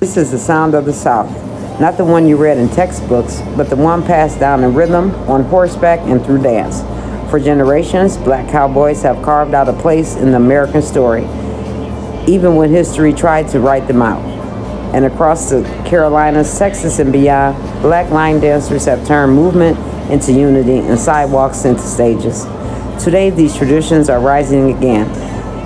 This is the sound of the South, not the one you read in textbooks, but the one passed down in rhythm, on horseback, and through dance. For generations, black cowboys have carved out a place in the American story, even when history tried to write them out. And across the Carolinas, Texas, and beyond, black line dancers have turned movement into unity and sidewalks into stages. Today, these traditions are rising again,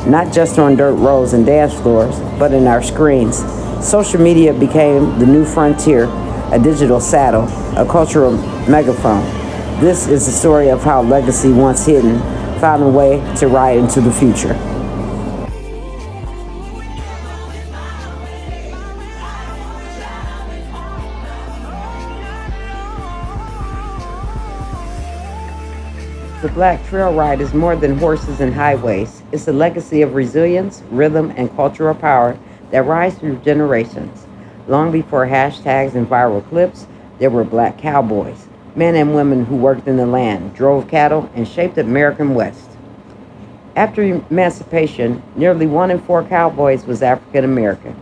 not just on dirt roads and dance floors, but in our screens. Social media became the new frontier, a digital saddle, a cultural megaphone. This is the story of how legacy, once hidden, found a way to ride into the future. The Black Trail Ride is more than horses and highways. It's a legacy of resilience, rhythm, and cultural power that rise through generations. Long before hashtags and viral clips, there were black cowboys, men and women who worked in the land, drove cattle, and shaped the American West. After emancipation, nearly 1 in 4 cowboys was African American.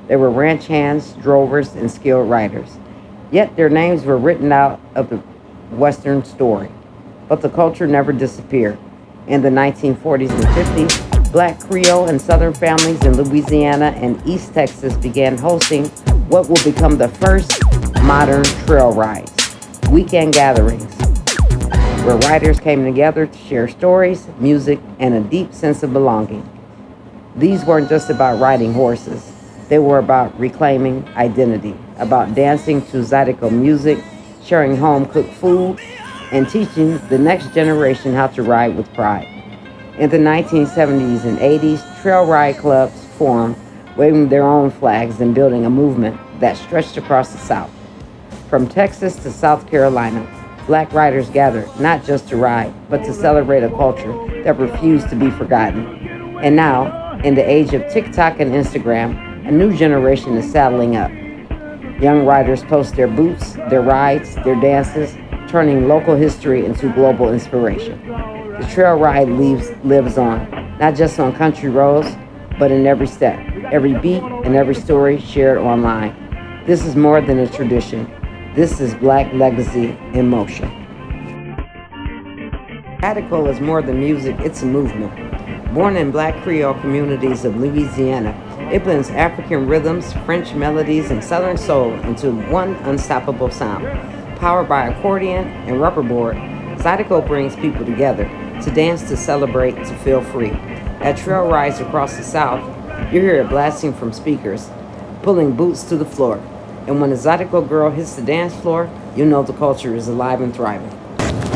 They were ranch hands, drovers, and skilled riders. Yet their names were written out of the Western story. But the culture never disappeared. In the 1940s and 50s, black Creole and Southern families in Louisiana and East Texas began hosting what will become the first modern trail rides, weekend gatherings, where riders came together to share stories, music, and a deep sense of belonging. These weren't just about riding horses. They were about reclaiming identity, about dancing to Zydeco music, sharing home-cooked food, and teaching the next generation how to ride with pride. In the 1970s and 80s, trail ride clubs formed, waving their own flags and building a movement that stretched across the South. From Texas to South Carolina, black riders gathered not just to ride, but to celebrate a culture that refused to be forgotten. And now, in the age of TikTok and Instagram, a new generation is saddling up. Young riders post their boots, their rides, their dances, turning local history into global inspiration. The trail ride lives on, not just on country roads, but in every step, every beat, and every story shared online. This is more than a tradition. This is Black legacy in motion. Zydeco is more than music, it's a movement. Born in black Creole communities of Louisiana, it blends African rhythms, French melodies, and Southern soul into one unstoppable sound. Powered by accordion and rubberboard, Zydeco brings people together to dance, to celebrate, to feel free. At trail rides across the South, you hear it blasting from speakers, pulling boots to the floor. And when a Zydeco girl hits the dance floor, you know the culture is alive and thriving.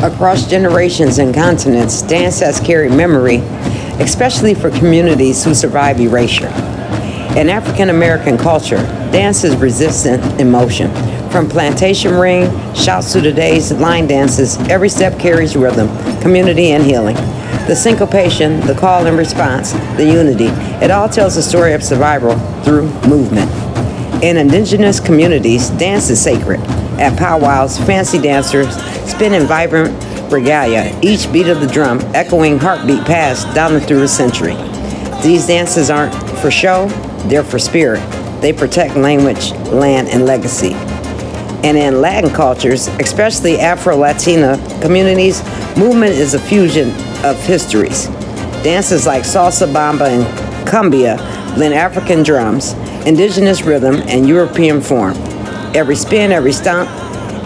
Across generations and continents, dance has carried memory, especially for communities who survive erasure. In African American culture, dance is resistant emotion. From plantation ring, shouts to today's line dances, every step carries rhythm, community, and healing. The syncopation, the call and response, the unity, it all tells a story of survival through movement. In indigenous communities, dance is sacred. At powwows, fancy dancers spin in vibrant regalia, each beat of the drum echoing heartbeat passed down and through a century. These dances aren't for show, they're for spirit. They protect language, land, and legacy. And in Latin cultures, especially Afro-Latina communities, movement is a fusion of histories. Dances like salsa, bamba, and cumbia blend African drums, indigenous rhythm, and European form. Every spin, every stomp,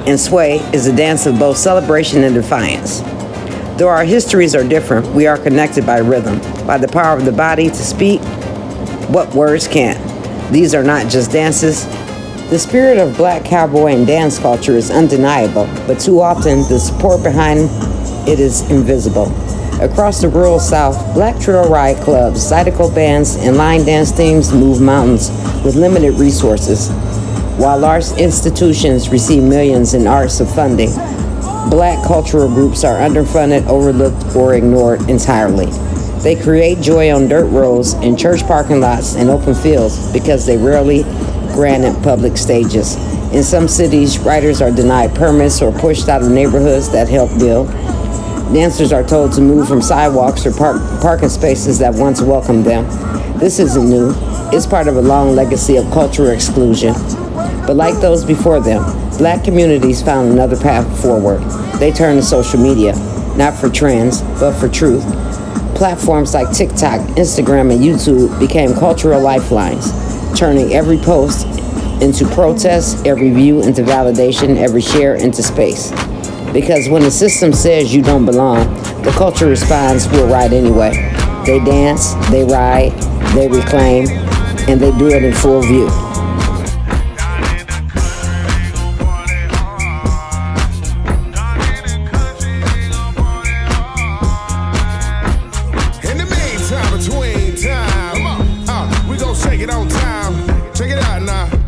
and sway is a dance of both celebration and defiance. Though our histories are different, we are connected by rhythm, by the power of the body to speak what words can't. These are not just dances. The spirit of black cowboy and dance culture is undeniable, but too often the support behind it is invisible. Across the rural South, black trail ride clubs, Zydeco bands, and line dance teams move mountains with limited resources. While large institutions receive millions in arts of funding, black cultural groups are underfunded, overlooked, or ignored entirely. They create joy on dirt roads, in church parking lots, and open fields because they rarely granted public stages. In some cities, riders are denied permits or pushed out of neighborhoods that help build. Dancers are told to move from sidewalks or parking spaces that once welcomed them. This isn't new. It's part of a long legacy of cultural exclusion. But like those before them, black communities found another path forward. They turned to social media, not for trends, but for truth. Platforms like TikTok, Instagram, and YouTube became cultural lifelines, turning every post into protest, every view into validation, every share into space. Because when the system says you don't belong, the culture responds, we'll ride anyway. They dance, they ride, they reclaim, and they do it in full view. Between time, we gon' shake it on time. Check it out now.